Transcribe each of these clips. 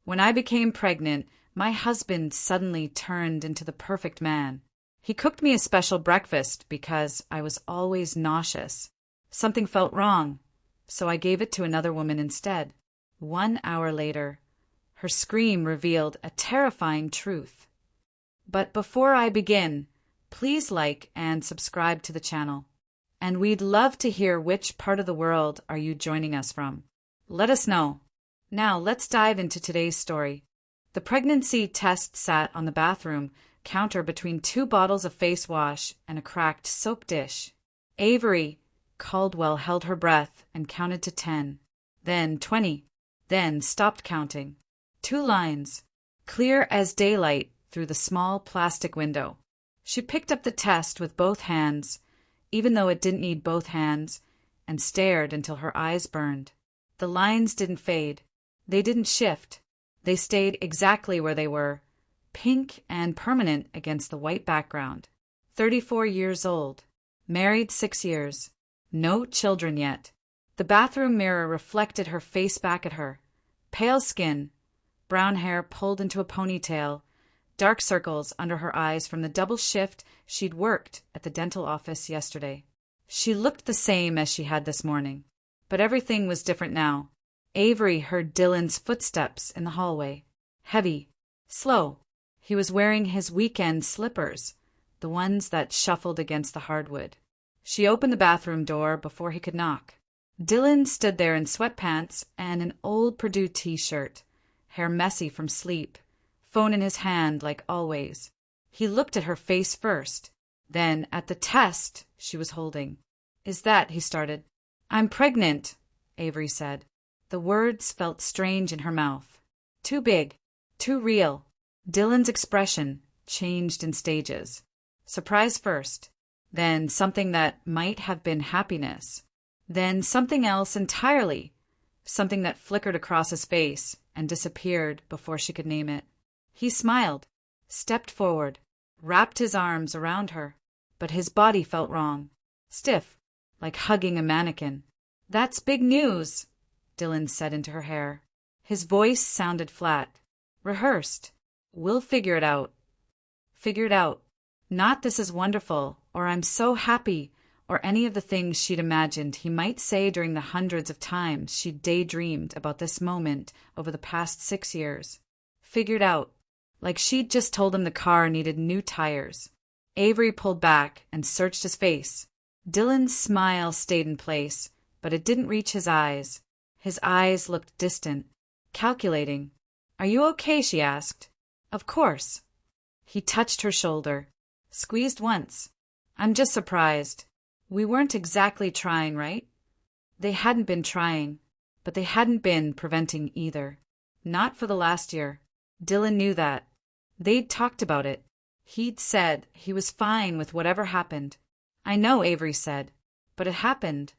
When I became pregnant, my husband suddenly turned into the perfect man. He cooked me a special breakfast because I was always nauseous. Something felt wrong, so I gave it to another woman instead. 1 hour later, her scream revealed a terrifying truth. But before I begin, please like and subscribe to the channel. And we'd love to hear which part of the world are you joining us from. Let us know. Now let's dive into today's story. The pregnancy test sat on the bathroom counter between 2 bottles of face wash and a cracked soap dish. Avery Caldwell held her breath and counted to 10, then 20, then stopped counting. 2 lines, clear as daylight through the small plastic window. She picked up the test with both hands, even though it didn't need both hands, and stared until her eyes burned. The lines didn't fade. They didn't shift. They stayed exactly where they were, pink and permanent against the white background. 34 years old, married 6 years, no children yet. The bathroom mirror reflected her face back at her. Pale skin, brown hair pulled into a ponytail, dark circles under her eyes from the double shift she'd worked at the dental office yesterday. She looked the same as she had this morning, but everything was different now. Avery heard Dylan's footsteps in the hallway. Heavy, slow. He was wearing his weekend slippers, the ones that shuffled against the hardwood. She opened the bathroom door before he could knock. Dylan stood there in sweatpants and an old Purdue t-shirt, hair messy from sleep, phone in his hand like always. He looked at her face first, then at the test she was holding. "Is that," he started. "I'm pregnant," Avery said. The words felt strange in her mouth. Too big, too real. Dylan's expression changed in stages. Surprise first, then something that might have been happiness, then something else entirely, something that flickered across his face and disappeared before she could name it. He smiled, stepped forward, wrapped his arms around her, but his body felt wrong, stiff, like hugging a mannequin. "That's big news," Dylan said into her hair. His voice sounded flat, rehearsed. "We'll figure it out." Figure it out. Not "this is wonderful," or "I'm so happy," or any of the things she'd imagined he might say during the hundreds of times she'd daydreamed about this moment over the past 6 years. Figured out, like she'd just told him the car needed new tires. Avery pulled back and searched his face. Dylan's smile stayed in place, but it didn't reach his eyes. His eyes looked distant, calculating. "Are you okay?" she asked. "Of course." He touched her shoulder, squeezed once. "I'm just surprised. We weren't exactly trying, right?" They hadn't been trying, but they hadn't been preventing either. Not for the last year. Dylan knew that. They'd talked about it. He'd said he was fine with whatever happened. "I know," Avery said, "but it happened."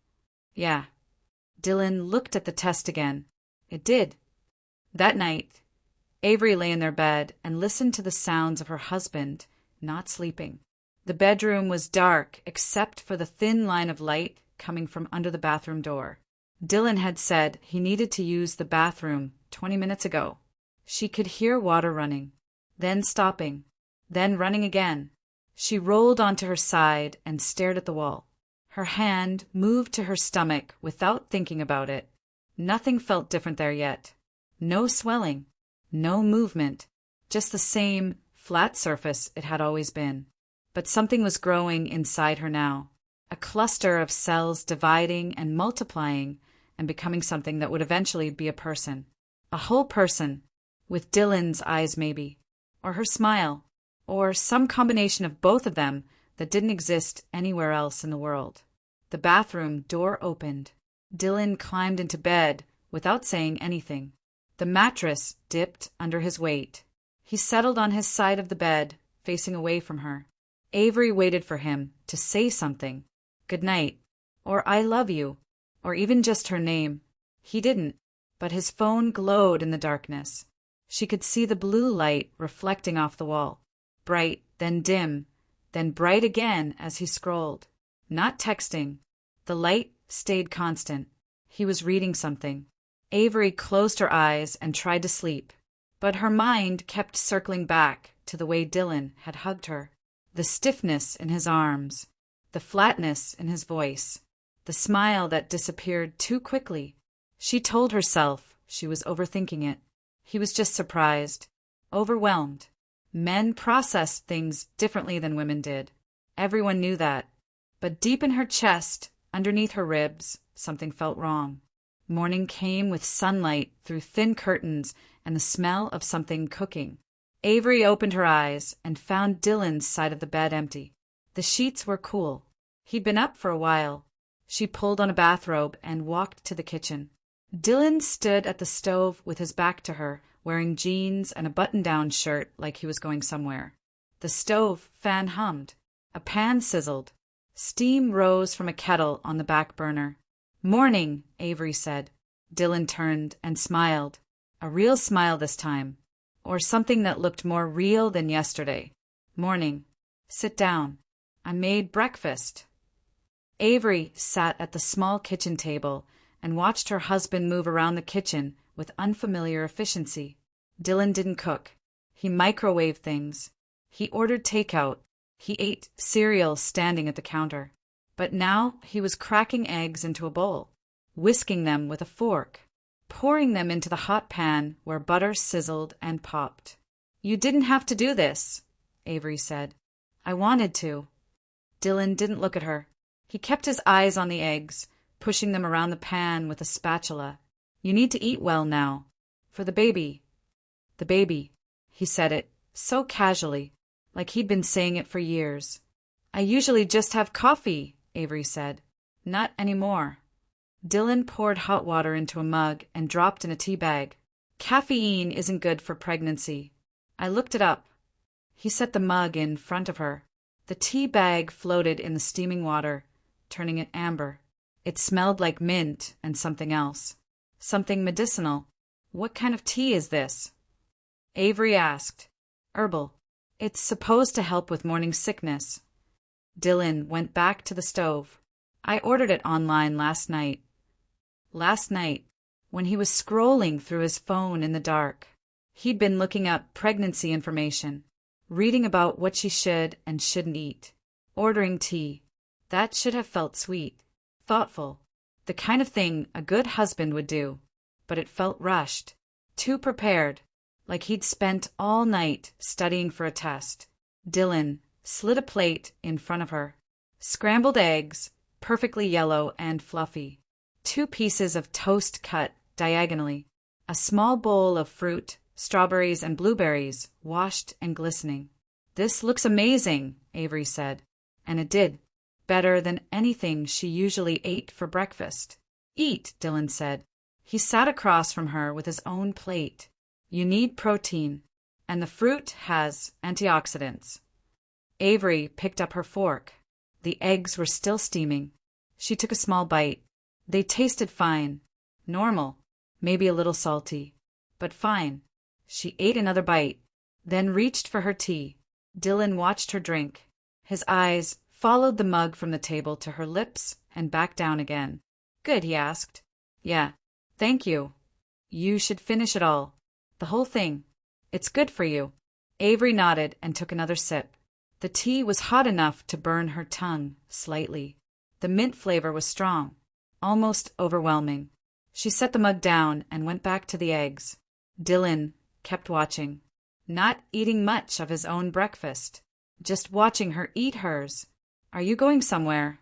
"Yeah." Dylan looked at the test again. It did. That night, Avery lay in their bed and listened to the sounds of her husband not sleeping. The bedroom was dark except for the thin line of light coming from under the bathroom door. Dylan had said he needed to use the bathroom 20 minutes ago. She could hear water running, then stopping, then running again. She rolled onto her side and stared at the wall. Her hand moved to her stomach without thinking about it. Nothing felt different there yet. No swelling, no movement, just the same flat surface it had always been. But something was growing inside her now, a cluster of cells dividing and multiplying and becoming something that would eventually be a person. A whole person, with Dylan's eyes maybe, or her smile, or some combination of both of them that didn't exist anywhere else in the world. The bathroom door opened. Dylan climbed into bed without saying anything. The mattress dipped under his weight. He settled on his side of the bed, facing away from her. Avery waited for him to say something. Good night, or I love you, or even just her name. He didn't, but his phone glowed in the darkness. She could see the blue light reflecting off the wall. Bright, then dim, then bright again as he scrolled. Not texting. The light stayed constant. He was reading something. Avery closed her eyes and tried to sleep. But her mind kept circling back to the way Dylan had hugged her. The stiffness in his arms, the flatness in his voice, the smile that disappeared too quickly. She told herself she was overthinking it. He was just surprised, overwhelmed. Men processed things differently than women did. Everyone knew that. But deep in her chest, underneath her ribs, something felt wrong. Morning came with sunlight through thin curtains and the smell of something cooking. Avery opened her eyes and found Dylan's side of the bed empty. The sheets were cool. He'd been up for a while. She pulled on a bathrobe and walked to the kitchen. Dylan stood at the stove with his back to her, wearing jeans and a button-down shirt like he was going somewhere. The stove fan hummed. A pan sizzled. Steam rose from a kettle on the back burner. "Morning," Avery said. Dylan turned and smiled. A real smile this time. Or something that looked more real than yesterday. "Morning. Sit down. I made breakfast." Avery sat at the small kitchen table and watched her husband move around the kitchen with unfamiliar efficiency. Dylan didn't cook. He microwaved things. He ordered takeout. He ate cereal standing at the counter. But now he was cracking eggs into a bowl, whisking them with a fork, pouring them into the hot pan where butter sizzled and popped. "You didn't have to do this," Avery said. "I wanted to." Dylan didn't look at her. He kept his eyes on the eggs, pushing them around the pan with a spatula. "You need to eat well now. For the baby." "The baby." He said it so casually, like he'd been saying it for years. "I usually just have coffee," Avery said. "Not anymore." Dylan poured hot water into a mug and dropped in a tea bag. "Caffeine isn't good for pregnancy. I looked it up." He set the mug in front of her. The tea bag floated in the steaming water, turning it amber. It smelled like mint and something else. Something medicinal. "What kind of tea is this?" Avery asked. "Herbal. It's supposed to help with morning sickness." Dylan went back to the stove. "I ordered it online last night." Last night, when he was scrolling through his phone in the dark. He'd been looking up pregnancy information, reading about what she should and shouldn't eat, ordering tea. That should have felt sweet, thoughtful, the kind of thing a good husband would do. But it felt rushed, too prepared, like he'd spent all night studying for a test. Dylan slid a plate in front of her. Scrambled eggs, perfectly yellow and fluffy. 2 pieces of toast cut diagonally. A small bowl of fruit, strawberries and blueberries, washed and glistening. "This looks amazing," Avery said. And it did. Better than anything she usually ate for breakfast. "Eat," Dylan said. He sat across from her with his own plate. "You need protein, and the fruit has antioxidants." Avery picked up her fork. The eggs were still steaming. She took a small bite. They tasted fine. Normal. Maybe a little salty. But fine. She ate another bite, then reached for her tea. Dylan watched her drink. His eyes followed the mug from the table to her lips and back down again. "Good," he asked. "Yeah. Thank you. You should finish it all. The whole thing. It's good for you." Avery nodded and took another sip. The tea was hot enough to burn her tongue slightly. The mint flavor was strong, almost overwhelming. She set the mug down and went back to the eggs. Dylan kept watching, not eating much of his own breakfast, just watching her eat hers. "Are you going somewhere?"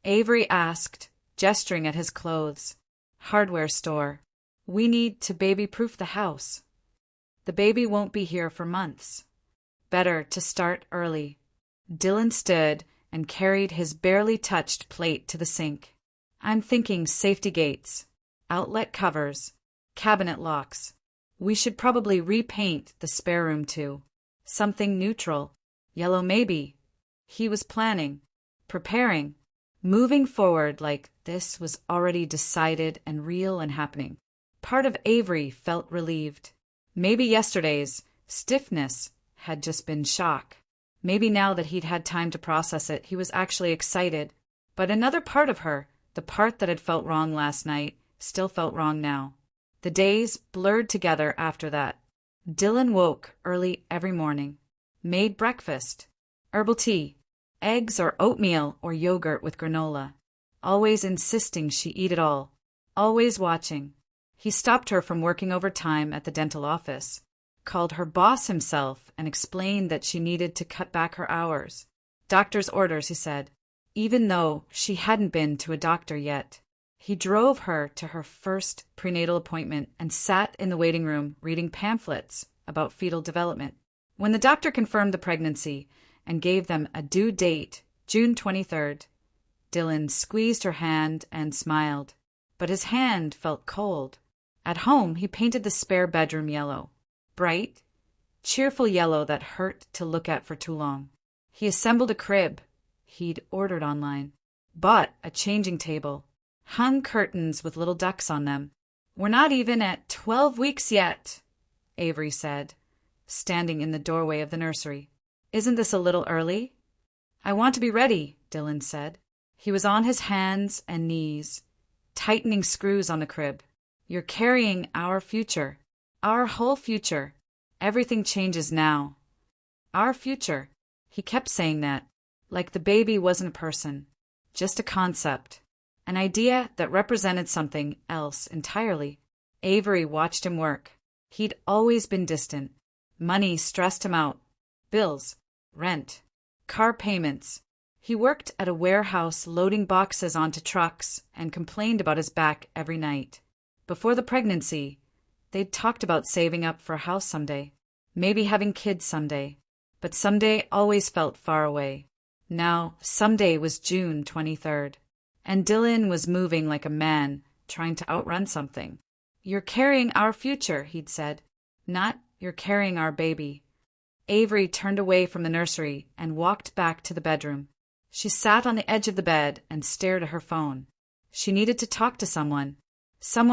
Avery asked, gesturing at his clothes. "Hardware store. We need to baby-proof the house. The baby won't be here for months. Better to start early." Dylan stood and carried his barely touched plate to the sink. "I'm thinking safety gates, outlet covers, cabinet locks. We should probably repaint the spare room too. Something neutral. Yellow maybe." He was planning, preparing, moving forward like this was already decided and real and happening. Part of Avery felt relieved. Maybe yesterday's stiffness had just been shock. Maybe now that he'd had time to process it, he was actually excited. But another part of her, the part that had felt wrong last night, still felt wrong now. The days blurred together after that. Dylan woke early every morning, made breakfast, herbal tea, eggs or oatmeal or yogurt with granola, always insisting she eat it all, always watching. He stopped her from working overtime at the dental office, called her boss himself, and explained that she needed to cut back her hours. Doctor's orders, he said, even though she hadn't been to a doctor yet. He drove her to her first prenatal appointment and sat in the waiting room reading pamphlets about fetal development. When the doctor confirmed the pregnancy and gave them a due date, June 23rd, Dylan squeezed her hand and smiled, but his hand felt cold. At home, he painted the spare bedroom yellow, bright, cheerful yellow that hurt to look at for too long. He assembled a crib he'd ordered online, bought a changing table, hung curtains with little ducks on them. "We're not even at 12 weeks yet," Avery said, standing in the doorway of the nursery. "Isn't this a little early?" "I want to be ready," Dylan said. He was on his hands and knees, tightening screws on the crib. "You're carrying our future, our whole future. Everything changes now. Our future." He kept saying that, like the baby wasn't a person, just a concept, an idea that represented something else entirely. Avery watched him work. He'd always been distant. Money stressed him out. Bills, rent, car payments. He worked at a warehouse loading boxes onto trucks and complained about his back every night. Before the pregnancy, they'd talked about saving up for a house someday, maybe having kids someday, but someday always felt far away. Now, someday was June 23rd, and Dylan was moving like a man, trying to outrun something. "You're carrying our future," he'd said, "not you're carrying our baby." Avery turned away from the nursery and walked back to the bedroom. She sat on the edge of the bed and stared at her phone. She needed to talk to someone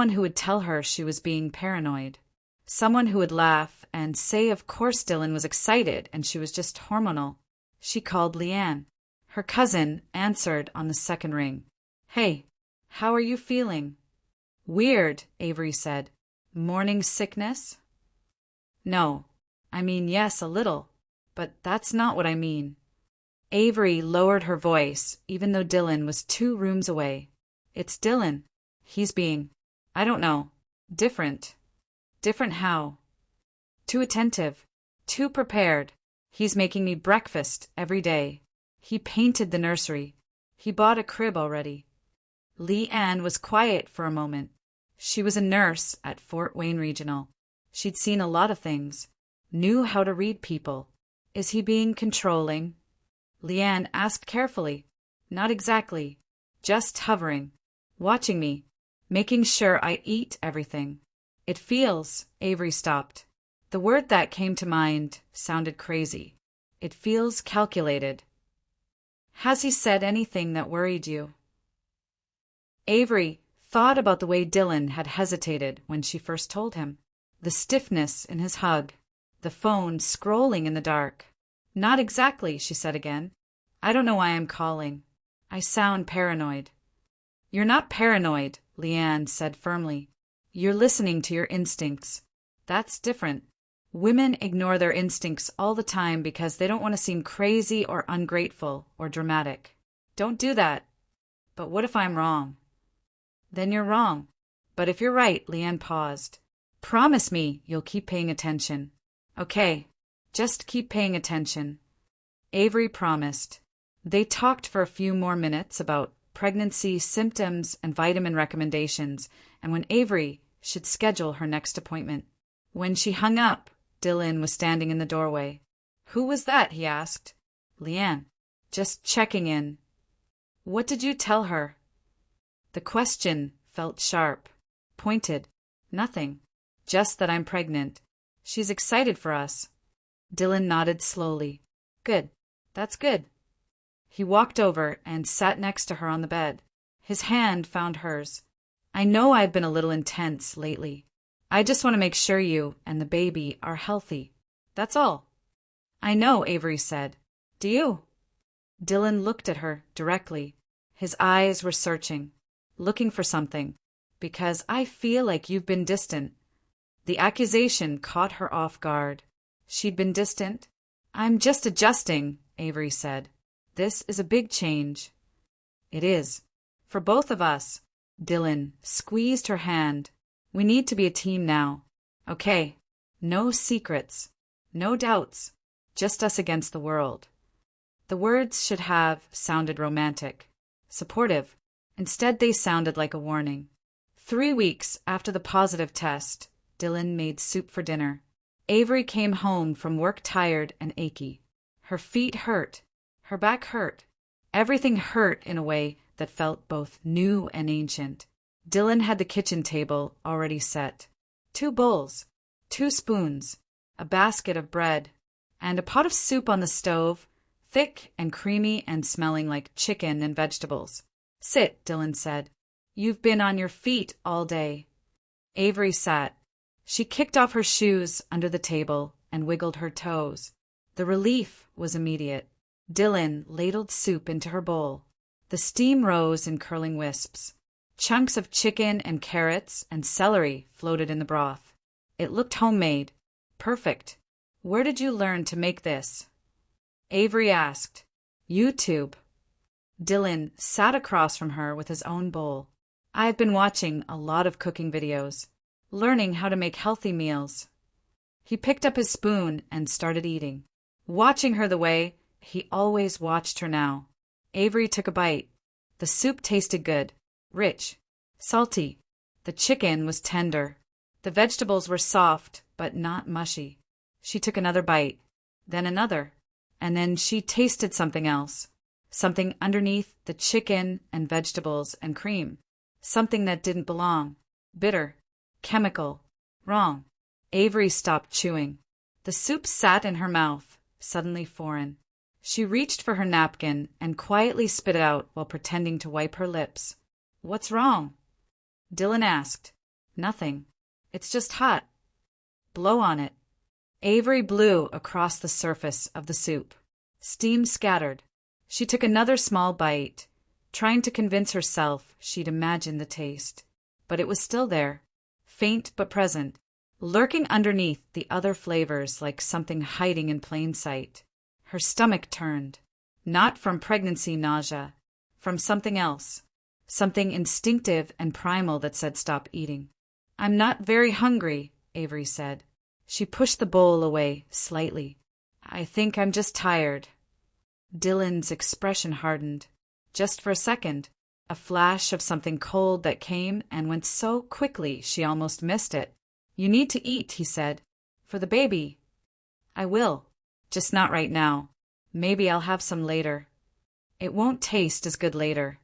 who would tell her she was being paranoid, someone who would laugh and say of course Dylan was excited and she was just hormonal. She called Leanne. Her cousin answered on the second ring. "Hey, how are you feeling?" "Weird," Avery said. "Morning sickness?" "No. I mean, yes, a little. But that's not what I mean." Avery lowered her voice, even though Dylan was 2 rooms away. "It's Dylan. He's being, I don't know, different." "Different how?" "Too attentive. Too prepared. He's making me breakfast every day. He painted the nursery. He bought a crib already." Leanne was quiet for a moment. She was a nurse at Fort Wayne Regional. She'd seen a lot of things, knew how to read people. "Is he being controlling?" Leanne asked carefully. "Not exactly. Just hovering. Watching me. Making sure I eat everything. It feels..." Avery stopped. The word that came to mind sounded crazy. "It feels calculated." "Has he said anything that worried you?" Avery thought about the way Dylan had hesitated when she first told him. The stiffness in his hug. The phone scrolling in the dark. "Not exactly," she said again. "I don't know why I'm calling. I sound paranoid." "You're not paranoid," Leanne said firmly. "You're listening to your instincts. That's different. Women ignore their instincts all the time because they don't want to seem crazy or ungrateful or dramatic. Don't do that." "But what if I'm wrong?" "Then you're wrong. But if you're right," Leanne paused. "Promise me you'll keep paying attention." "Okay, just keep paying attention." Avery promised. They talked for a few more minutes about pregnancy symptoms and vitamin recommendations, and when Avery should schedule her next appointment. When she hung up, Dylan was standing in the doorway. "Who was that?" he asked. "Leanne. Just checking in." "What did you tell her?" The question felt sharp, pointed. "Nothing. Just that I'm pregnant. She's excited for us." Dylan nodded slowly. "Good. That's good." He walked over and sat next to her on the bed. His hand found hers. "I know I've been a little intense lately. I just want to make sure you and the baby are healthy. That's all." "I know," Avery said. "Do you?" Dylan looked at her directly. His eyes were searching, looking for something. "Because I feel like you've been distant." The accusation caught her off guard. She'd been distant. "I'm just adjusting," Avery said. "This is a big change." "It is. For both of us." Dylan squeezed her hand. "We need to be a team now. Okay. No secrets. No doubts. Just us against the world." The words should have sounded romantic, supportive. Instead, they sounded like a warning. 3 weeks after the positive test, Dylan made soup for dinner. Avery came home from work tired and achy. Her feet hurt. Her back hurt. Everything hurt in a way that felt both new and ancient. Dylan had the kitchen table already set. 2 bowls, 2 spoons, a basket of bread, and a pot of soup on the stove, thick and creamy and smelling like chicken and vegetables. "Sit," Dylan said. "You've been on your feet all day." Avery sat. She kicked off her shoes under the table and wiggled her toes. The relief was immediate. Dylan ladled soup into her bowl. The steam rose in curling wisps. Chunks of chicken and carrots and celery floated in the broth. It looked homemade. Perfect. "Where did you learn to make this?" Avery asked. "YouTube." Dylan sat across from her with his own bowl. "I've been watching a lot of cooking videos, learning how to make healthy meals." He picked up his spoon and started eating, watching her the way he always watched her now. Avery took a bite. The soup tasted good, rich, salty. The chicken was tender. The vegetables were soft, but not mushy. She took another bite, then another, and then she tasted something else. Something underneath the chicken and vegetables and cream. Something that didn't belong. Bitter. Chemical. Wrong. Avery stopped chewing. The soup sat in her mouth, suddenly foreign. She reached for her napkin and quietly spit it out while pretending to wipe her lips. "What's wrong?" Dylan asked. "Nothing. It's just hot." "Blow on it." Avery blew across the surface of the soup. Steam scattered. She took another small bite, trying to convince herself she'd imagined the taste. But it was still there, faint but present, lurking underneath the other flavors like something hiding in plain sight. Her stomach turned, not from pregnancy nausea, from something else, something instinctive and primal that said stop eating. "I'm not very hungry," Avery said. She pushed the bowl away slightly. "I think I'm just tired." Dylan's expression hardened. Just for a second, a flash of something cold that came and went so quickly she almost missed it. "You need to eat," he said. "For the baby." "I will. Just not right now. Maybe I'll have some later." "It won't taste as good later."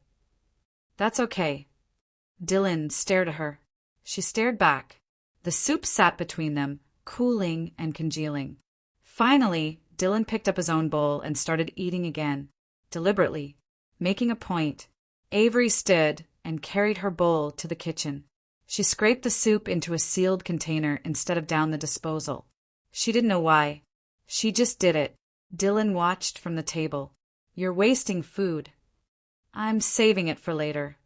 "That's okay." Dylan stared at her. She stared back. The soup sat between them, cooling and congealing. Finally, Dylan picked up his own bowl and started eating again, deliberately, making a point. Avery stood and carried her bowl to the kitchen. She scraped the soup into a sealed container instead of down the disposal. She didn't know why. She just did it. Dylan watched from the table. "You're wasting food." "I'm saving it for later."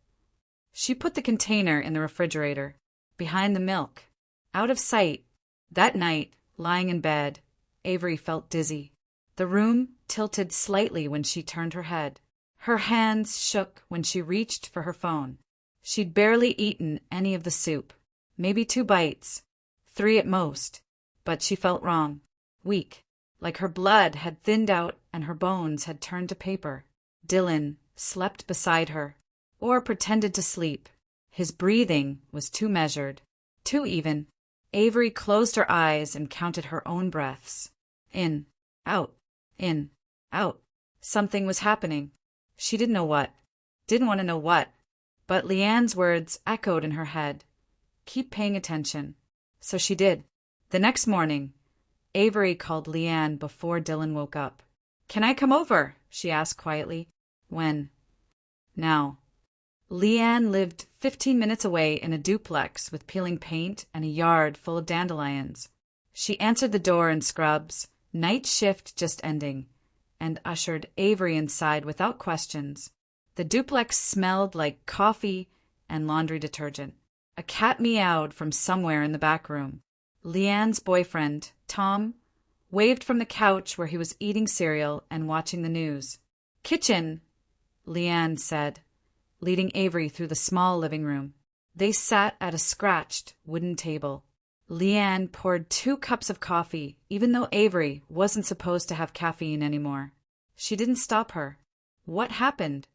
She put the container in the refrigerator, behind the milk, out of sight. That night, lying in bed, Avery felt dizzy. The room tilted slightly when she turned her head. Her hands shook when she reached for her phone. She'd barely eaten any of the soup, maybe 2 bites, 3 at most, but she felt wrong, weak, like her blood had thinned out and her bones had turned to paper. Dylan slept beside her, or pretended to sleep. His breathing was too measured, too even. Avery closed her eyes and counted her own breaths. In, out, in, out. Something was happening. She didn't know what. Didn't want to know what. But Leanne's words echoed in her head. Keep paying attention. So she did. The next morning, Avery called Leanne before Dylan woke up. "Can I come over?" she asked quietly. "When?" "Now." Leanne lived 15 minutes away in a duplex with peeling paint and a yard full of dandelions. She answered the door in scrubs, night shift just ending, and ushered Avery inside without questions. The duplex smelled like coffee and laundry detergent. A cat meowed from somewhere in the back room. Leanne's boyfriend, Tom, waved from the couch where he was eating cereal and watching the news. "Kitchen," Leanne said, leading Avery through the small living room. They sat at a scratched wooden table. Leanne poured 2 cups of coffee, even though Avery wasn't supposed to have caffeine anymore. She didn't stop her. "What happened?"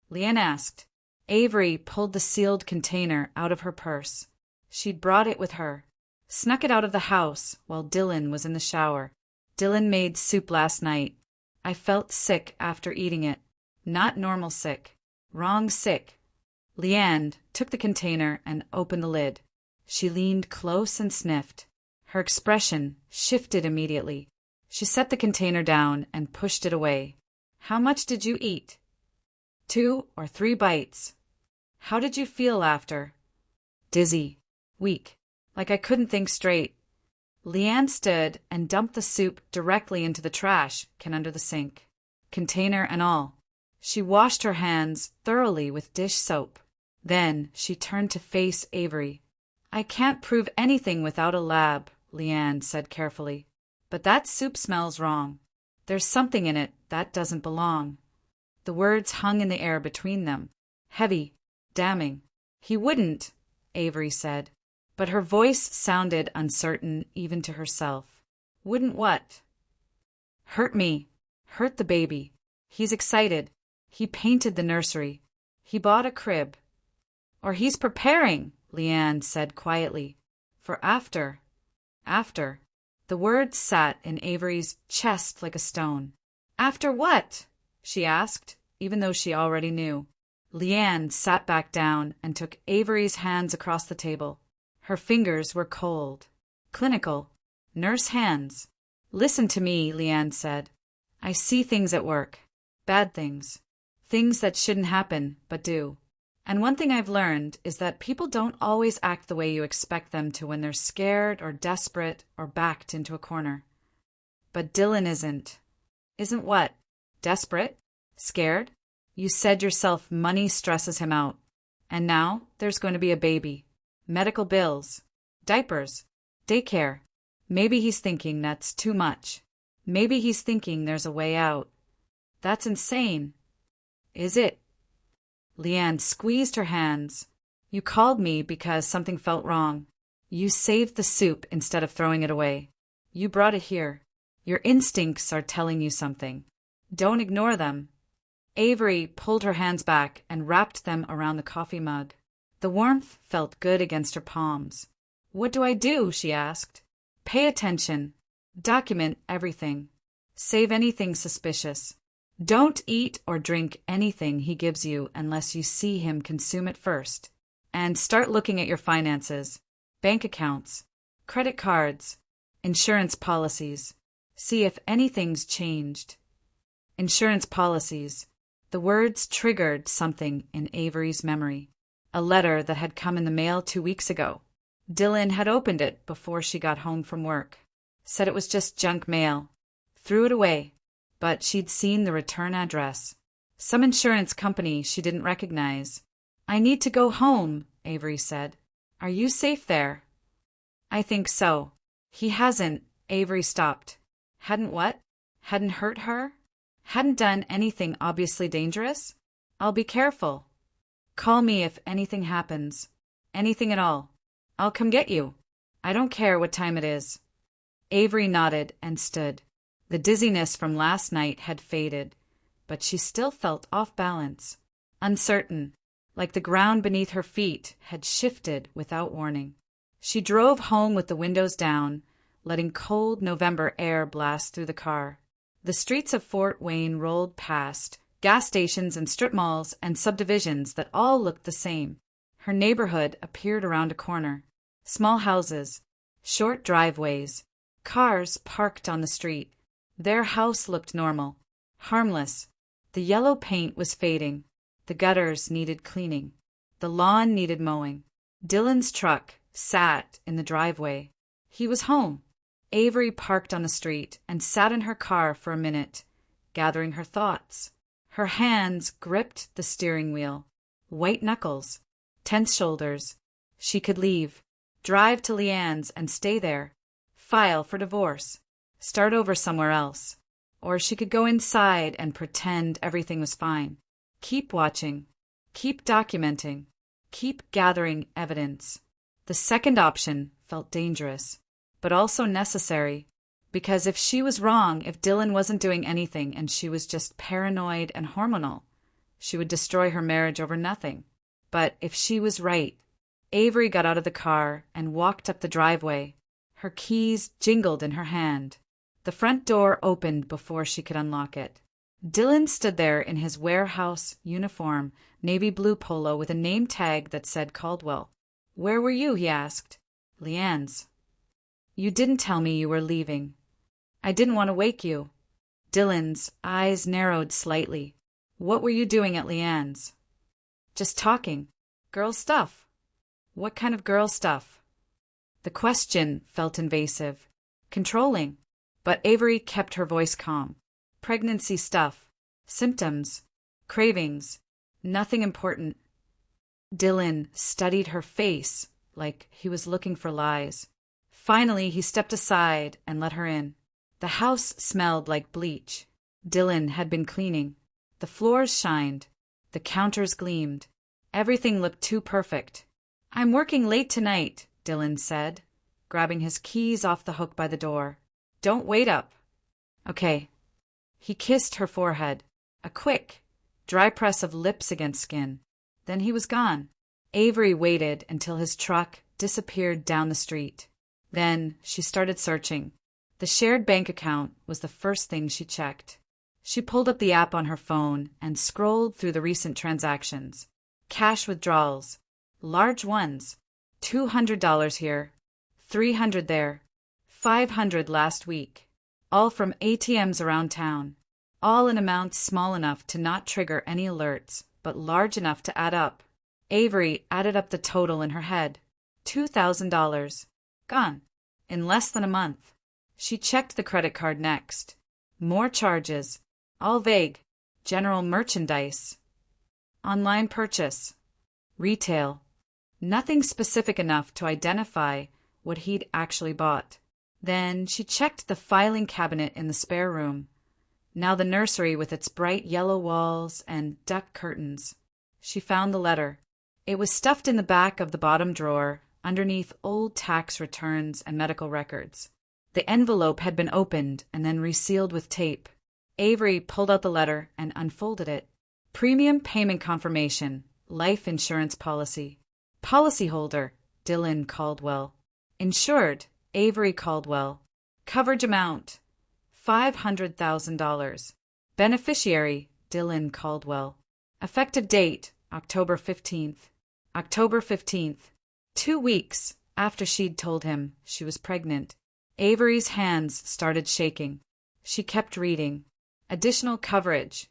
Leanne asked. Avery pulled the sealed container out of her purse. She'd brought it with her. Snuck it out of the house while Dylan was in the shower. "Dylan made soup last night. I felt sick after eating it. Not normal sick. Wrong sick." Leanne took the container and opened the lid. She leaned close and sniffed. Her expression shifted immediately. She set the container down and pushed it away. "How much did you eat?" 2 or 3 bites. "How did you feel after?" "Dizzy. Weak. Like I couldn't think straight." Leanne stood and dumped the soup directly into the trash can under the sink, container and all. She washed her hands thoroughly with dish soap. Then she turned to face Avery. "I can't prove anything without a lab," Leanne said carefully. "But that soup smells wrong. There's something in it that doesn't belong." The words hung in the air between them, heavy, damning. "He wouldn't," Avery said, but her voice sounded uncertain even to herself. "Wouldn't what?" "Hurt me. Hurt the baby. He's excited. He painted the nursery. He bought a crib." "Or he's preparing," Leanne said quietly, "for after." After. The words sat in Avery's chest like a stone. "After what?" she asked, even though she already knew. Leanne sat back down and took Avery's hands across the table. Her fingers were cold. Clinical. Nurse hands. "Listen to me," Leanne said. "I see things at work. Bad things. Things that shouldn't happen, but do. And one thing I've learned is that people don't always act the way you expect them to when they're scared or desperate or backed into a corner. But Dylan isn't." "Isn't what? Desperate? Scared? You said yourself money stresses him out. And now there's going to be a baby. Medical bills. Diapers. Daycare. Maybe he's thinking that's too much. Maybe he's thinking there's a way out. That's insane." "Is it?" Leanne squeezed her hands. "You called me because something felt wrong. You saved the soup instead of throwing it away. You brought it here. Your instincts are telling you something. Don't ignore them." Avery pulled her hands back and wrapped them around the coffee mug. The warmth felt good against her palms. "What do I do?" she asked. "Pay attention. Document everything. Save anything suspicious. Don't eat or drink anything he gives you unless you see him consume it first. And start looking at your finances, bank accounts, credit cards, insurance policies. See if anything's changed." Insurance policies. The words triggered something in Avery's memory. A letter that had come in the mail 2 weeks ago. Dylan had opened it before she got home from work. Said it was just junk mail. Threw it away. But she'd seen the return address. Some insurance company she didn't recognize. "I need to go home," Avery said. "Are you safe there?" "I think so." He hasn't. Avery stopped. Hadn't what? Hadn't hurt her? Hadn't done anything obviously dangerous? "I'll be careful. Call me if anything happens. Anything at all. I'll come get you. I don't care what time it is." Avery nodded and stood. The dizziness from last night had faded, but she still felt off balance, uncertain, like the ground beneath her feet had shifted without warning. She drove home with the windows down, letting cold November air blast through the car. The streets of Fort Wayne rolled past, gas stations and strip malls and subdivisions that all looked the same. Her neighborhood appeared around a corner. Small houses, short driveways, cars parked on the street. Their house looked normal, harmless. The yellow paint was fading. The gutters needed cleaning. The lawn needed mowing. Dylan's truck sat in the driveway. He was home. Avery parked on the street and sat in her car for a minute, gathering her thoughts. Her hands gripped the steering wheel. White knuckles. Tense shoulders. She could leave. drive to Leanne's and stay there, file for divorce, start over somewhere else. Or she could go inside and pretend everything was fine. Keep watching, keep documenting, keep gathering evidence. The second option felt dangerous, but also necessary, because if she was wrong, if Dylan wasn't doing anything and she was just paranoid and hormonal, she would destroy her marriage over nothing. But if she was right, Avery got out of the car and walked up the driveway. Her keys jingled in her hand. The front door opened before she could unlock it. Dylan stood there in his warehouse uniform, navy blue polo with a name tag that said Caldwell. "Where were you?" he asked. "Leanne's." "You didn't tell me you were leaving." "I didn't want to wake you." Dylan's eyes narrowed slightly. "What were you doing at Leanne's?" "Just talking. Girl stuff." "What kind of girl stuff?" The question felt invasive, controlling, but Avery kept her voice calm. "Pregnancy stuff. Symptoms. Cravings. Nothing important." Dylan studied her face like he was looking for lies. Finally, he stepped aside and let her in. The house smelled like bleach. Dylan had been cleaning. The floors shined. The counters gleamed. Everything looked too perfect. "I'm working late tonight," Dylan said, grabbing his keys off the hook by the door. "Don't wait up." "Okay." He kissed her forehead, a quick, dry press of lips against skin. Then he was gone. Avery waited until his truck disappeared down the street. Then she started searching. The shared bank account was the first thing she checked. She pulled up the app on her phone and scrolled through the recent transactions. Cash withdrawals. Large ones. $200 here. $300 there. $500 last week. All from ATMs around town. All in amounts small enough to not trigger any alerts, but large enough to add up. Avery added up the total in her head. $2,000. Gone. In less than a month. She checked the credit card next. More charges. All vague. General merchandise. Online purchase. Retail. Nothing specific enough to identify what he'd actually bought. Then she checked the filing cabinet in the spare room. Now the nursery with its bright yellow walls and duck curtains. She found the letter. It was stuffed in the back of the bottom drawer, underneath old tax returns and medical records. The envelope had been opened and then resealed with tape. Avery pulled out the letter and unfolded it. Premium payment confirmation. Life insurance policy. Policyholder, Dylan Caldwell. Insured, Avery Caldwell. Coverage amount, $500,000. Beneficiary, Dylan Caldwell. Effective date, October 15th. October 15th. 2 weeks after she'd told him she was pregnant. Avery's hands started shaking. She kept reading. Additional coverage.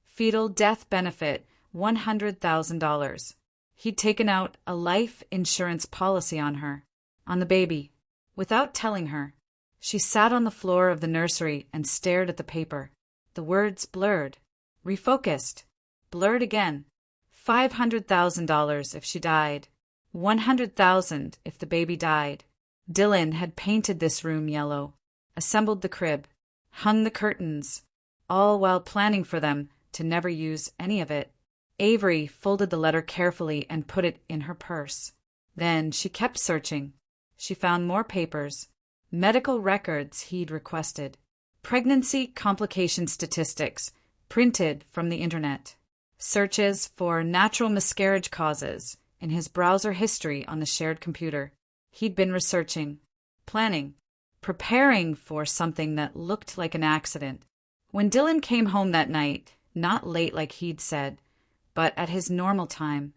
Fetal death benefit, $100,000. He'd taken out a life insurance policy on her, on the baby, without telling her. She sat on the floor of the nursery and stared at the paper. The words blurred, refocused, blurred again. $500,000 if she died. $100,000 if the baby died. Dylan had painted this room yellow, assembled the crib, hung the curtains, all while planning for them to never use any of it. Avery folded the letter carefully and put it in her purse. Then she kept searching. She found more papers, medical records he'd requested, pregnancy complication statistics printed from the internet, searches for natural miscarriage causes in his browser history on the shared computer. He'd been researching, planning, preparing for something that looked like an accident. When Dylan came home that night, not late like he'd said, but at his normal time,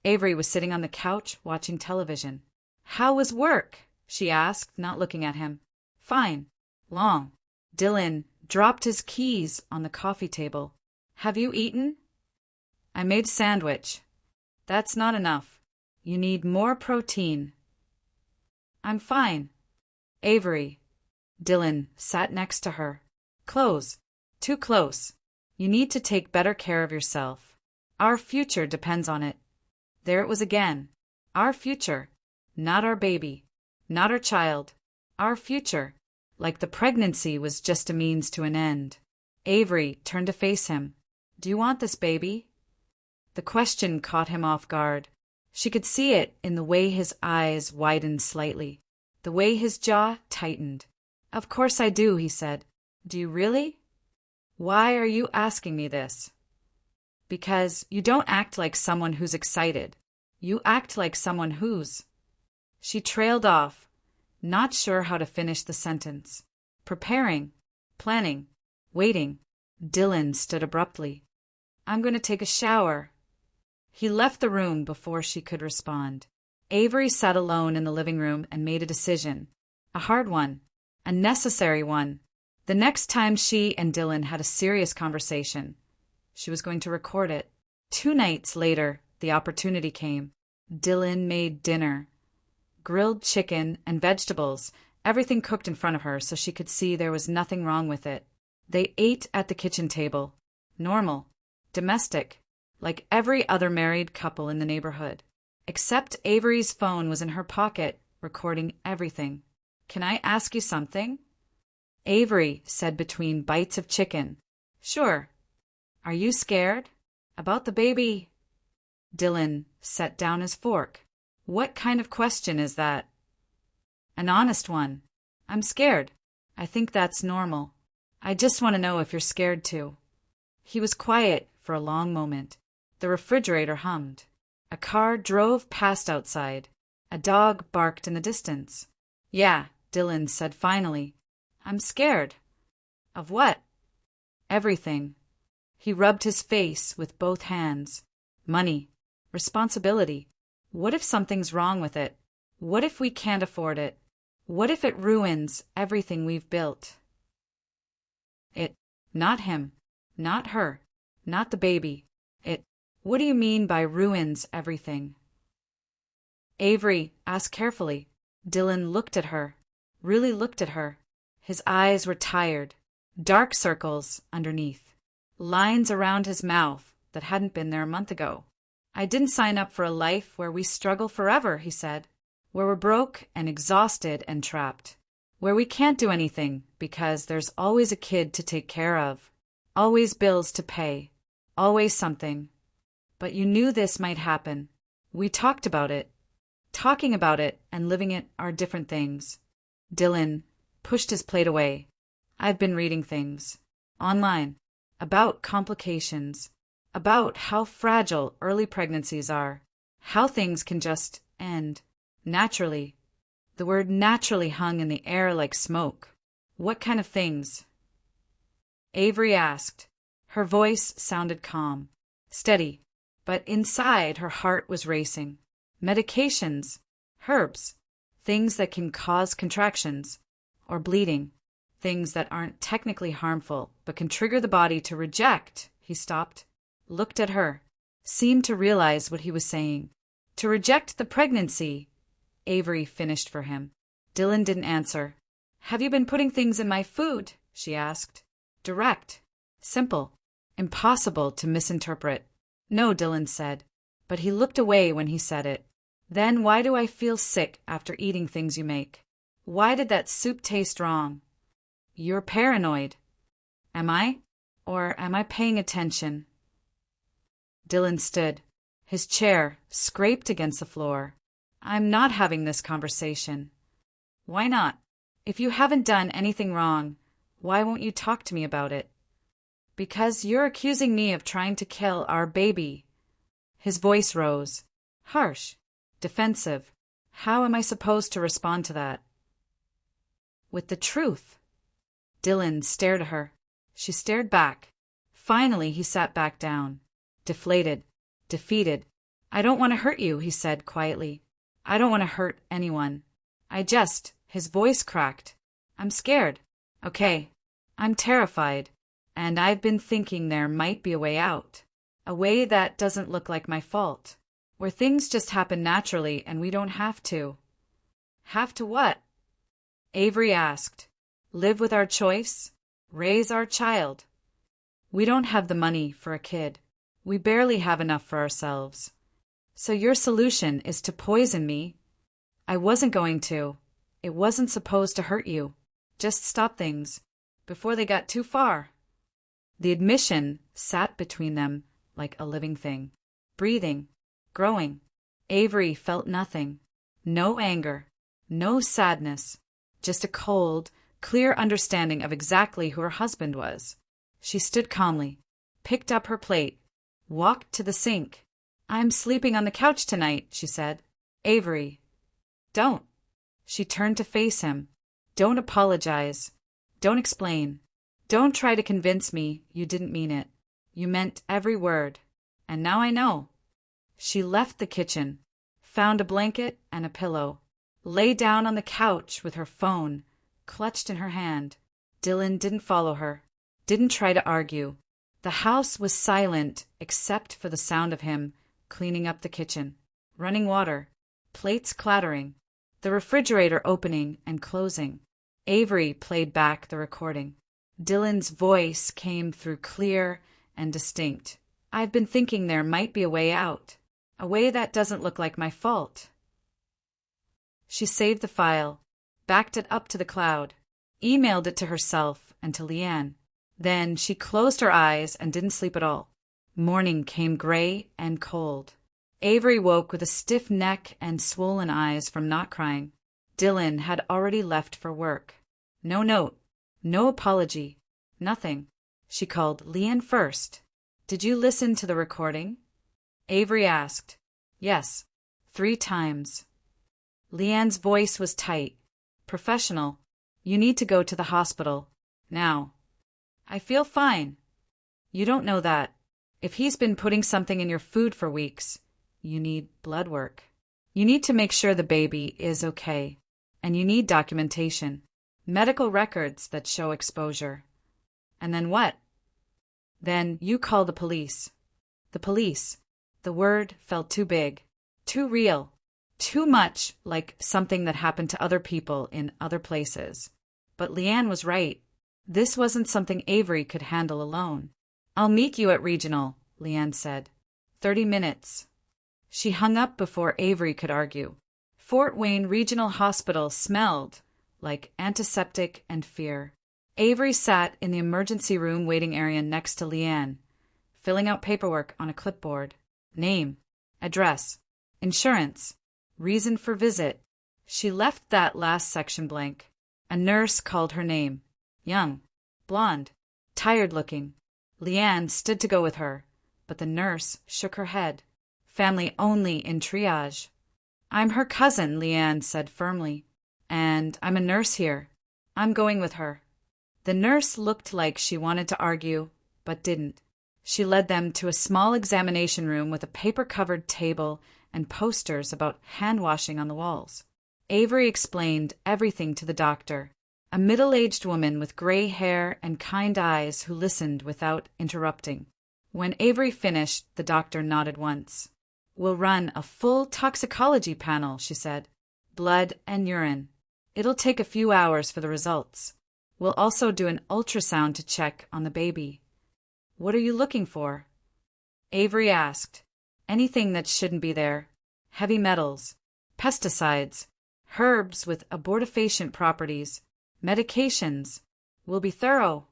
Avery was sitting on the couch watching television. "How was work?" she asked, not looking at him. "Fine. Long." Dylan dropped his keys on the coffee table. "Have you eaten?" "I made a sandwich." "That's not enough. You need more protein." "I'm fine." "Avery." Dylan sat next to her. "Close. Too close. You need to take better care of yourself. Our future depends on it." There it was again. Our future. Not our baby. Not our child. Our future. Like the pregnancy was just a means to an end. Avery turned to face him. Do you want this baby? The question caught him off guard. She could see it in the way his eyes widened slightly, the way his jaw tightened. Of course I do, he said. Do you really? Why are you asking me this? Because you don't act like someone who's excited. You act like someone who's. She trailed off, not sure how to finish the sentence. Preparing, planning, waiting. Dylan stood abruptly. I'm going to take a shower. He left the room before she could respond. Avery sat alone in the living room and made a decision. A hard one. A necessary one. The next time she and Dylan had a serious conversation, she was going to record it. 2 nights later, the opportunity came. Dylan made dinner. Grilled chicken and vegetables, everything cooked in front of her so she could see there was nothing wrong with it. They ate at the kitchen table. Normal. Domestic. Like every other married couple in the neighborhood. Except Avery's phone was in her pocket, recording everything. Can I ask you something? Avery said between bites of chicken. Sure. Are you scared? About the baby? Dylan set down his fork. What kind of question is that? An honest one. I'm scared. I think that's normal. I just want to know if you're scared too. He was quiet for a long moment. The refrigerator hummed. A car drove past outside. A dog barked in the distance. Yeah, Dylan said finally. I'm scared. Of what? Everything. He rubbed his face with both hands. Money. Responsibility. What if something's wrong with it? What if we can't afford it? What if it ruins everything we've built? It. Not him. Not her. Not the baby. It. What do you mean by ruins everything? Avery asked carefully. Dylan looked at her. Really looked at her. His eyes were tired. Dark circles underneath. Lines around his mouth that hadn't been there a month ago. I didn't sign up for a life where we struggle forever, he said. Where we're broke and exhausted and trapped. Where we can't do anything because there's always a kid to take care of. Always bills to pay. Always something. But you knew this might happen. We talked about it. Talking about it and living it are different things. Dylan pushed his plate away. I've been reading things. Online. About complications. About how fragile early pregnancies are. How things can just end. Naturally. The word naturally hung in the air like smoke. What kind of things? Avery asked. Her voice sounded calm. Steady. But inside her heart was racing. Medications. Herbs. Things that can cause contractions. Or bleeding. Things that aren't technically harmful, but can trigger the body to reject. He stopped. Looked at her. Seemed to realize what he was saying. To reject the pregnancy. Avery finished for him. Dylan didn't answer. Have you been putting things in my food? She asked. Direct. Simple. Impossible to misinterpret. No, Dylan said. But he looked away when he said it. Then why do I feel sick after eating things you make? Why did that soup taste wrong? You're paranoid. Am I? Or am I paying attention? Dylan stood. His chair scraped against the floor. I'm not having this conversation. Why not? If you haven't done anything wrong, why won't you talk to me about it? Because you're accusing me of trying to kill our baby. His voice rose. Harsh. Defensive. How am I supposed to respond to that? With the truth. Dylan stared at her. She stared back. Finally, he sat back down. Deflated. Defeated. I don't want to hurt you, he said quietly. I don't want to hurt anyone. His voice cracked. I'm scared. Okay. I'm terrified. And I've been thinking there might be a way out. A way that doesn't look like my fault. Where things just happen naturally and we don't have to. Have to what? Avery asked. Live with our choice? Raise our child? We don't have the money for a kid. We barely have enough for ourselves. So your solution is to poison me? I wasn't going to. It wasn't supposed to hurt you. Just stop things before they got too far. The admission sat between them like a living thing, breathing, growing. Avery felt nothing. No anger, no sadness, just a cold, clear understanding of exactly who her husband was. She stood calmly, picked up her plate, walked to the sink. I'm sleeping on the couch tonight, she said. Avery. Don't. She turned to face him. Don't apologize. Don't explain. Don't try to convince me you didn't mean it. You meant every word. And now I know. She left the kitchen, found a blanket and a pillow, lay down on the couch with her phone clutched in her hand. Dylan didn't follow her, didn't try to argue. The house was silent except for the sound of him cleaning up the kitchen, running water, plates clattering, the refrigerator opening and closing. Avery played back the recording. Dylan's voice came through clear and distinct. I've been thinking there might be a way out, a way that doesn't look like my fault. She saved the file, backed it up to the cloud, emailed it to herself and to Leanne. Then she closed her eyes and didn't sleep at all. Morning came gray and cold. Avery woke with a stiff neck and swollen eyes from not crying. Dylan had already left for work. No note, no apology, nothing. She called Leanne first. Did you listen to the recording? Avery asked. Yes, 3 times. Leanne's voice was tight, professional. You need to go to the hospital, now. I feel fine. You don't know that. If he's been putting something in your food for weeks, you need blood work. You need to make sure the baby is okay. And you need documentation, medical records that show exposure. And then what? Then you call the police. The police. The word felt too big, too real, too much like something that happened to other people in other places. But Leanne was right. This wasn't something Avery could handle alone. I'll meet you at Regional, Leanne said. 30 minutes. She hung up before Avery could argue. Fort Wayne Regional Hospital smelled like antiseptic and fear. Avery sat in the emergency room waiting area next to Leanne, filling out paperwork on a clipboard. Name, address, insurance, reason for visit. She left that last section blank. A nurse called her name. Young, blonde, tired-looking. Leanne stood to go with her, but the nurse shook her head. Family only in triage. I'm her cousin, Leanne said firmly. And I'm a nurse here. I'm going with her. The nurse looked like she wanted to argue, but didn't. She led them to a small examination room with a paper-covered table and posters about hand-washing on the walls. Avery explained everything to the doctor, a middle-aged woman with gray hair and kind eyes who listened without interrupting. When Avery finished, the doctor nodded once. We'll run a full toxicology panel, she said. Blood and urine. It'll take a few hours for the results. We'll also do an ultrasound to check on the baby. What are you looking for? Avery asked. Anything that shouldn't be there. Heavy metals, pesticides, herbs with abortifacient properties, medications. We'll be thorough.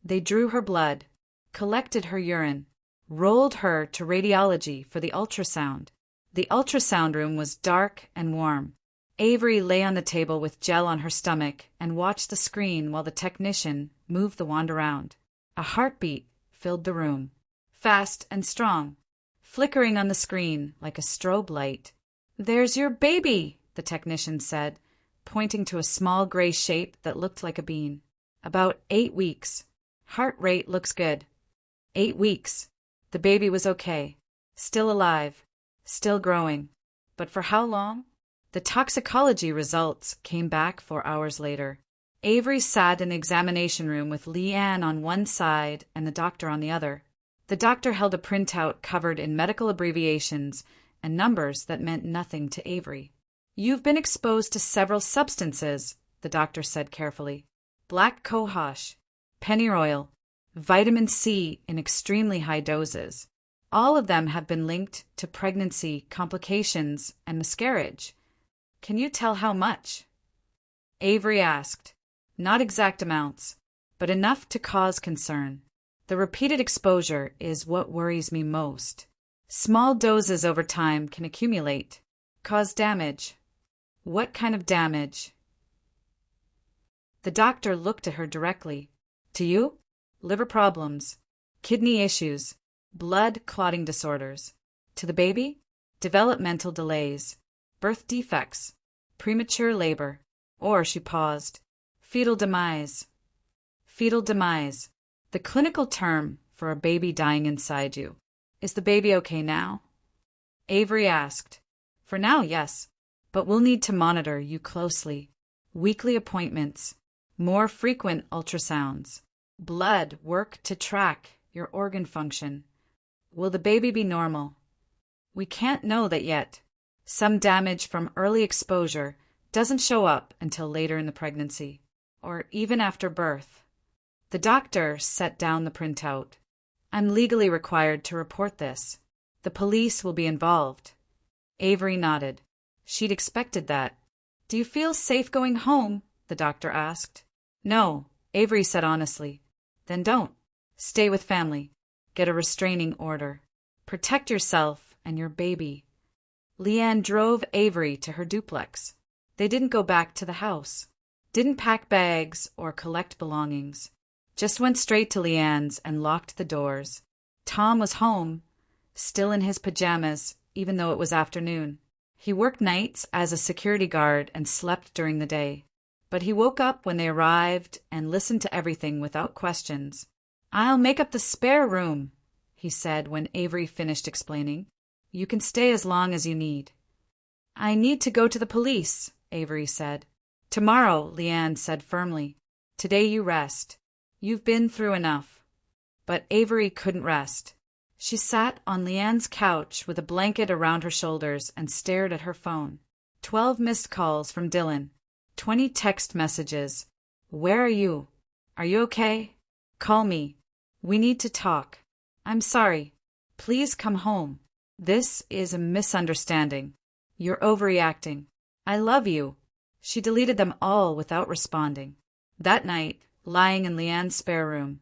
They drew her blood, collected her urine, rolled her to radiology for the ultrasound. The ultrasound room was dark and warm. Avery lay on the table with gel on her stomach and watched the screen while the technician moved the wand around. A heartbeat filled the room, fast and strong, flickering on the screen like a strobe light. There's your baby, the technician said, pointing to a small gray shape that looked like a bean. About 8 weeks. Heart rate looks good. 8 weeks. The baby was okay. Still alive. Still growing. But for how long? The toxicology results came back 4 hours later. Avery sat in the examination room with Leanne on one side and the doctor on the other. The doctor held a printout covered in medical abbreviations and numbers that meant nothing to Avery. You've been exposed to several substances, the doctor said carefully. Black cohosh, pennyroyal, vitamin C in extremely high doses. All of them have been linked to pregnancy, complications, and miscarriage. Can you tell how much? Avery asked. Not exact amounts, but enough to cause concern. The repeated exposure is what worries me most. Small doses over time can accumulate, cause damage. What kind of damage? The doctor looked at her directly. To you? Liver problems, kidney issues, blood clotting disorders. To the baby? Developmental delays, birth defects, premature labor, or, she paused, fetal demise. Fetal demise, the clinical term for a baby dying inside you. Is the baby okay now? Avery asked. For now, yes, but we'll need to monitor you closely. Weekly appointments, more frequent ultrasounds, blood work to track your organ function. Will the baby be normal? We can't know that yet. Some damage from early exposure doesn't show up until later in the pregnancy, or even after birth. The doctor set down the printout. I'm legally required to report this. The police will be involved. Avery nodded. She'd expected that. Do you feel safe going home? The doctor asked. No, Avery said honestly. Then don't. Stay with family. Get a restraining order. Protect yourself and your baby. Leanne drove Avery to her duplex. They didn't go back to the house. Didn't pack bags or collect belongings. Just went straight to Leanne's and locked the doors. Tom was home, still in his pajamas, even though it was afternoon. He worked nights as a security guard and slept during the day. But he woke up when they arrived and listened to everything without questions. I'll make up the spare room, he said when Avery finished explaining. You can stay as long as you need. I need to go to the police, Avery said. Tomorrow, Leanne said firmly. Today you rest. You've been through enough. But Avery couldn't rest. She sat on Leanne's couch with a blanket around her shoulders and stared at her phone. 12 missed calls from Dylan. 20 text messages. Where are you? Are you okay? Call me. We need to talk. I'm sorry. Please come home. This is a misunderstanding. You're overreacting. I love you. She deleted them all without responding. That night, lying in Leanne's spare room,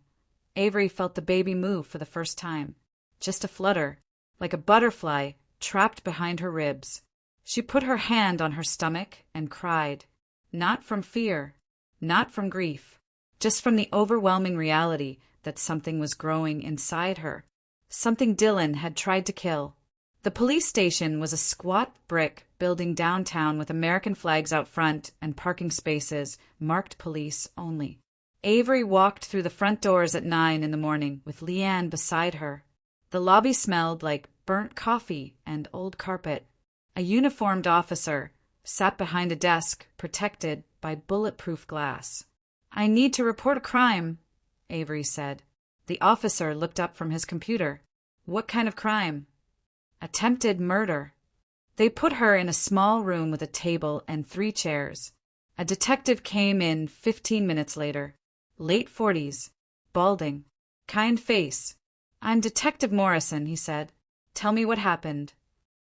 Avery felt the baby move for the first time. Just a flutter, like a butterfly trapped behind her ribs. She put her hand on her stomach and cried. Not from fear, not from grief, just from the overwhelming reality that something was growing inside her. Something Dylan had tried to kill. The police station was a squat brick building downtown with American flags out front and parking spaces marked police only. Avery walked through the front doors at 9 in the morning with Leanne beside her. The lobby smelled like burnt coffee and old carpet. A uniformed officer sat behind a desk protected by bulletproof glass. I need to report a crime, Avery said. The officer looked up from his computer. What kind of crime? Attempted murder. They put her in a small room with a table and 3 chairs. A detective came in 15 minutes later. Late 40s, balding, kind face. I'm Detective Morrison, he said. Tell me what happened.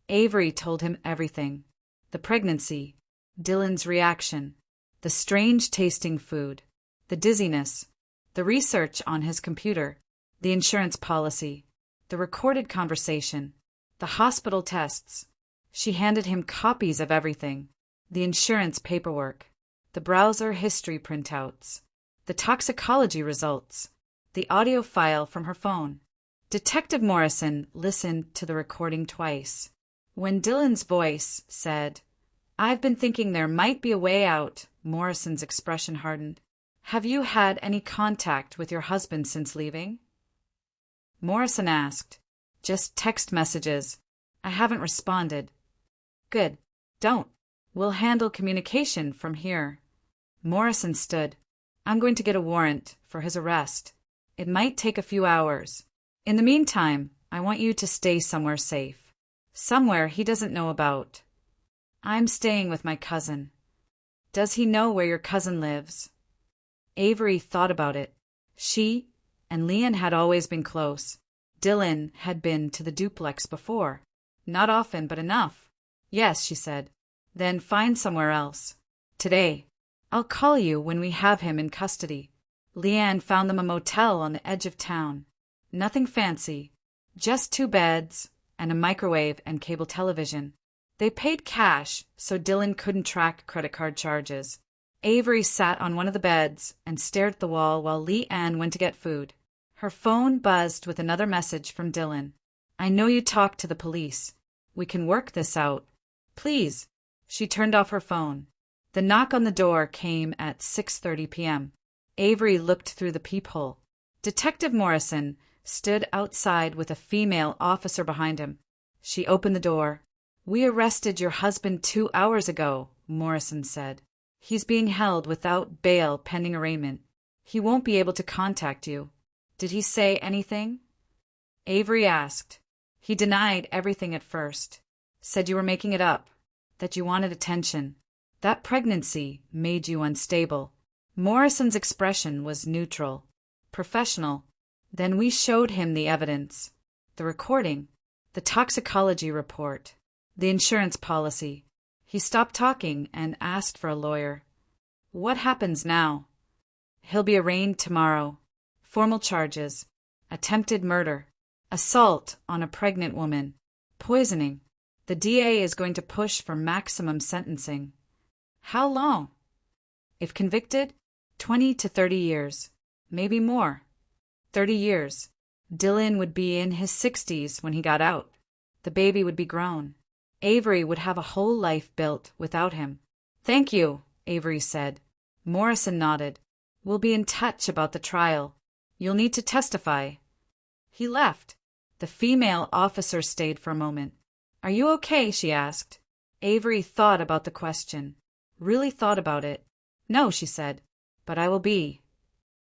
Avery told him everything. The pregnancy, Dylan's reaction, the strange tasting food, the dizziness, the research on his computer, the insurance policy, the recorded conversation, the hospital tests. She handed him copies of everything, the insurance paperwork, the browser history printouts, the toxicology results, the audio file from her phone. Detective Morrison listened to the recording twice. When Dylan's voice said, I've been thinking there might be a way out, Morrison's expression hardened. Have you had any contact with your husband since leaving? Morrison asked. Just text messages. I haven't responded. Good. Don't. We'll handle communication from here. Morrison stood. I'm going to get a warrant for his arrest. It might take a few hours. In the meantime, I want you to stay somewhere safe. Somewhere he doesn't know about. I'm staying with my cousin. Does he know where your cousin lives? Avery thought about it. She and Leanne had always been close. Dylan had been to the duplex before. Not often, but enough. Yes, she said. Then find somewhere else. Today. I'll call you when we have him in custody. Leanne found them a motel on the edge of town. Nothing fancy. Just 2 beds and a microwave and cable television. They paid cash, so Dylan couldn't track credit card charges. Avery sat on one of the beds and stared at the wall while Leanne went to get food. Her phone buzzed with another message from Dylan. I know you talked to the police. We can work this out. Please. She turned off her phone. The knock on the door came at 6:30 p.m. Avery looked through the peephole. Detective Morrison stood outside with a female officer behind him. She opened the door. We arrested your husband 2 hours ago, Morrison said. He's being held without bail pending arraignment. He won't be able to contact you. Did he say anything? Avery asked. He denied everything at first. Said you were making it up. That you wanted attention. That pregnancy made you unstable. Morrison's expression was neutral. Professional. Then we showed him the evidence. The recording. The toxicology report. The insurance policy. He stopped talking and asked for a lawyer. What happens now? He'll be arraigned tomorrow. Formal charges. Attempted murder. Assault on a pregnant woman. Poisoning. The DA is going to push for maximum sentencing. How long? If convicted, 20 to 30 years. Maybe more. 30 years. Dylan would be in his 60s when he got out. The baby would be grown. Avery would have a whole life built without him. Thank you, Avery said. Morrison nodded. We'll be in touch about the trial. You'll need to testify. He left. The female officer stayed for a moment. Are you okay? She asked. Avery thought about the question. Really thought about it. No, she said. But I will be.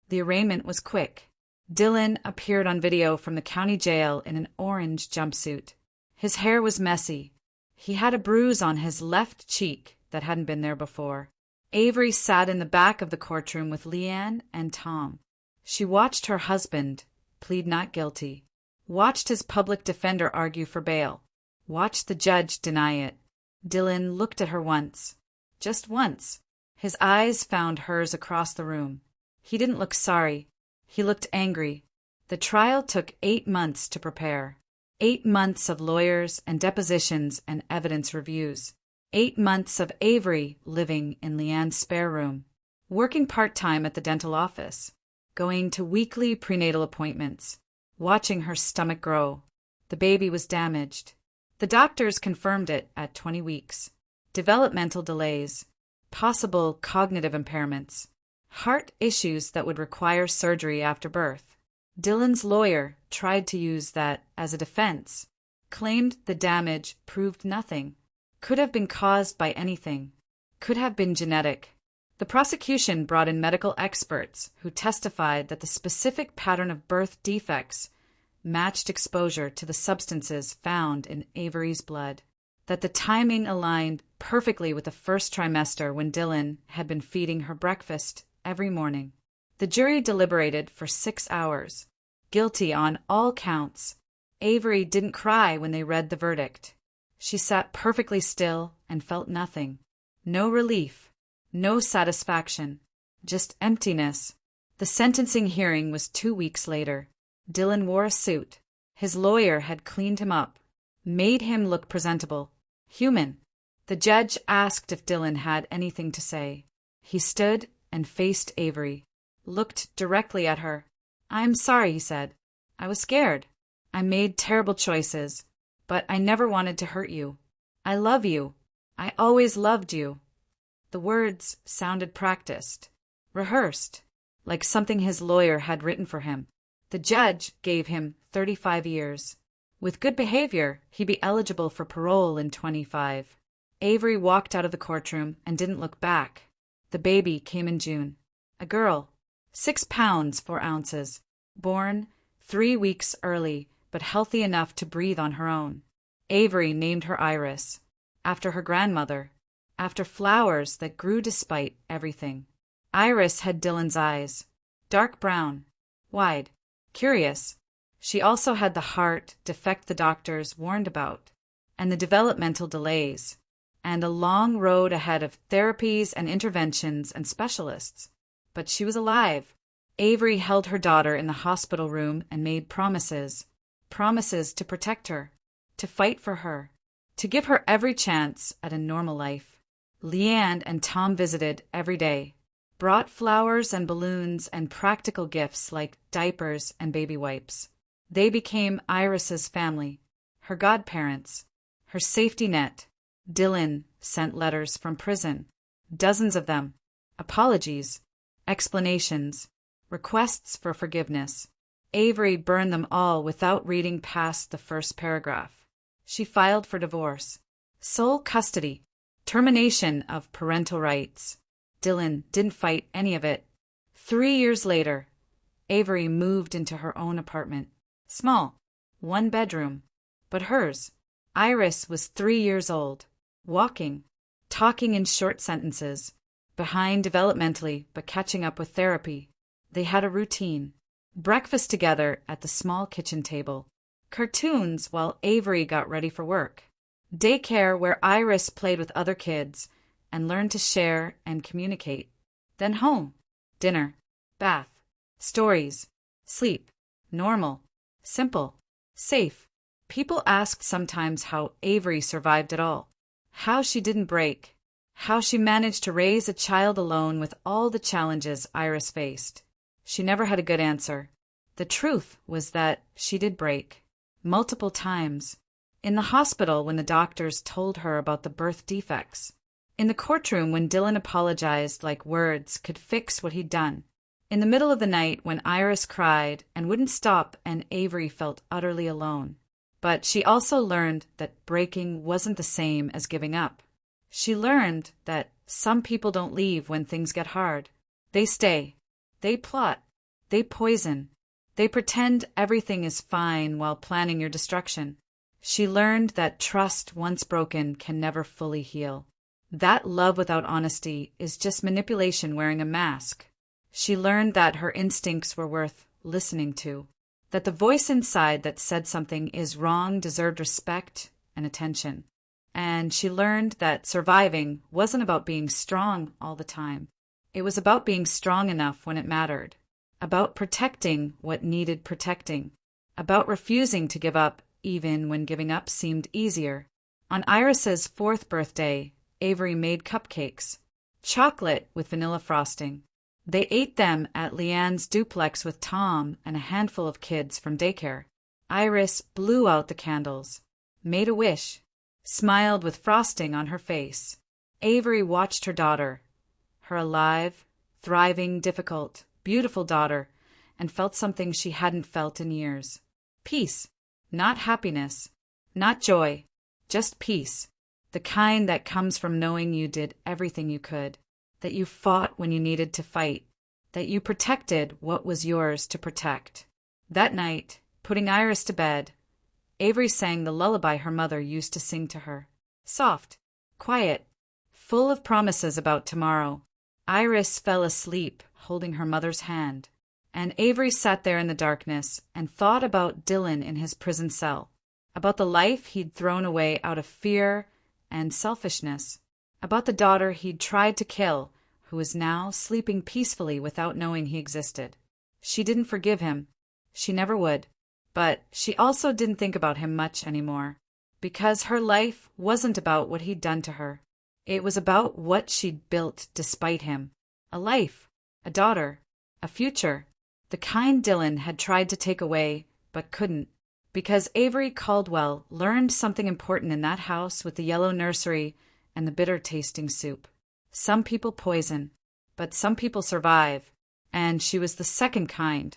The arraignment was quick. Dylan appeared on video from the county jail in an orange jumpsuit. His hair was messy. He had a bruise on his left cheek that hadn't been there before. Avery sat in the back of the courtroom with Leanne and Tom. She watched her husband plead not guilty, watched his public defender argue for bail, watched the judge deny it. Dylan looked at her once. Just once. His eyes found hers across the room. He didn't look sorry. He looked angry. The trial took 8 months to prepare. 8 months of lawyers and depositions and evidence reviews. 8 months of Avery living in Leanne's spare room, working part-time at the dental office, going to weekly prenatal appointments, watching her stomach grow. The baby was damaged. The doctors confirmed it at 20 weeks. Developmental delays, possible cognitive impairments, heart issues that would require surgery after birth. Dylan's lawyer tried to use that as a defense, claimed the damage proved nothing, could have been caused by anything, could have been genetic. The prosecution brought in medical experts who testified that the specific pattern of birth defects matched exposure to the substances found in Avery's blood, that the timing aligned perfectly with the first trimester when Dylan had been feeding her breakfast every morning. The jury deliberated for 6 hours. Guilty on all counts. Avery didn't cry when they read the verdict. She sat perfectly still and felt nothing. No relief. No satisfaction. Just emptiness. The sentencing hearing was 2 weeks later. Dylan wore a suit. His lawyer had cleaned him up, made him look presentable, human. The judge asked if Dylan had anything to say. He stood and faced Avery, looked directly at her. I'm sorry, he said. I was scared. I made terrible choices, but I never wanted to hurt you. I love you. I always loved you. The words sounded practiced, rehearsed, like something his lawyer had written for him. The judge gave him 35 years. With good behavior, he'd be eligible for parole in 25. Avery walked out of the courtroom and didn't look back. The baby came in June. A girl, 6 pounds 4 ounces, born 3 weeks early, but healthy enough to breathe on her own. Avery named her Iris, after her grandmother, after flowers that grew despite everything. Iris had Dylan's eyes, dark brown, wide, curious. She also had the heart defect the doctors warned about, and the developmental delays, and a long road ahead of therapies and interventions and specialists. But she was alive. Avery held her daughter in the hospital room and made promises. Promises to protect her, to fight for her, to give her every chance at a normal life. Leanne and Tom visited every day, brought flowers and balloons and practical gifts like diapers and baby wipes. They became Iris's family, her godparents, her safety net. Dylan sent letters from prison, dozens of them, apologies, explanations, requests for forgiveness. Avery burned them all without reading past the first paragraph. She filed for divorce, sole custody, termination of parental rights. Dylan didn't fight any of it. 3 years later, Avery moved into her own apartment. Small, 1 bedroom, but hers. Iris was 3 years old, walking, talking in short sentences, behind developmentally but catching up with therapy. They had a routine. Breakfast together at the small kitchen table. Cartoons while Avery got ready for work. Daycare where Iris played with other kids and learned to share and communicate. Then home. Dinner. Bath. Stories. Sleep. Normal. Simple. Safe. People asked sometimes how Avery survived it all. How she didn't break. How she managed to raise a child alone with all the challenges Iris faced. She never had a good answer. The truth was that she did break. Multiple times. In the hospital when the doctors told her about the birth defects. In the courtroom when Dylan apologized like words could fix what he'd done. In the middle of the night when Iris cried and wouldn't stop and Avery felt utterly alone. But she also learned that breaking wasn't the same as giving up. She learned that some people don't leave when things get hard. They stay. They plot. They poison. They pretend everything is fine while planning your destruction. She learned that trust once broken can never fully heal. That love without honesty is just manipulation wearing a mask. She learned that her instincts were worth listening to. That the voice inside that said something is wrong deserved respect and attention. And she learned that surviving wasn't about being strong all the time. It was about being strong enough when it mattered. About protecting what needed protecting. About refusing to give up even when giving up seemed easier. On Iris's 4th birthday, Avery made cupcakes. Chocolate with vanilla frosting. They ate them at Leanne's duplex with Tom and a handful of kids from daycare. Iris blew out the candles, made a wish, smiled with frosting on her face. Avery watched her daughter, her alive, thriving, difficult, beautiful daughter, and felt something she hadn't felt in years. Peace, not happiness, not joy, just peace. The kind that comes from knowing you did everything you could, that you fought when you needed to fight, that you protected what was yours to protect. That night, putting Iris to bed, Avery sang the lullaby her mother used to sing to her. Soft, quiet, full of promises about tomorrow. Iris fell asleep, holding her mother's hand, and Avery sat there in the darkness and thought about Dylan in his prison cell, about the life he'd thrown away out of fear and selfishness, about the daughter he'd tried to kill, who was now sleeping peacefully without knowing he existed. She didn't forgive him. She never would. But she also didn't think about him much anymore, because her life wasn't about what he'd done to her. It was about what she'd built despite him. A life, a daughter, a future, the kind Dylan had tried to take away but couldn't, because Avery Caldwell learned something important in that house with the yellow nursery and the bitter-tasting soup. Some people poison, but some people survive, and she was the second kind.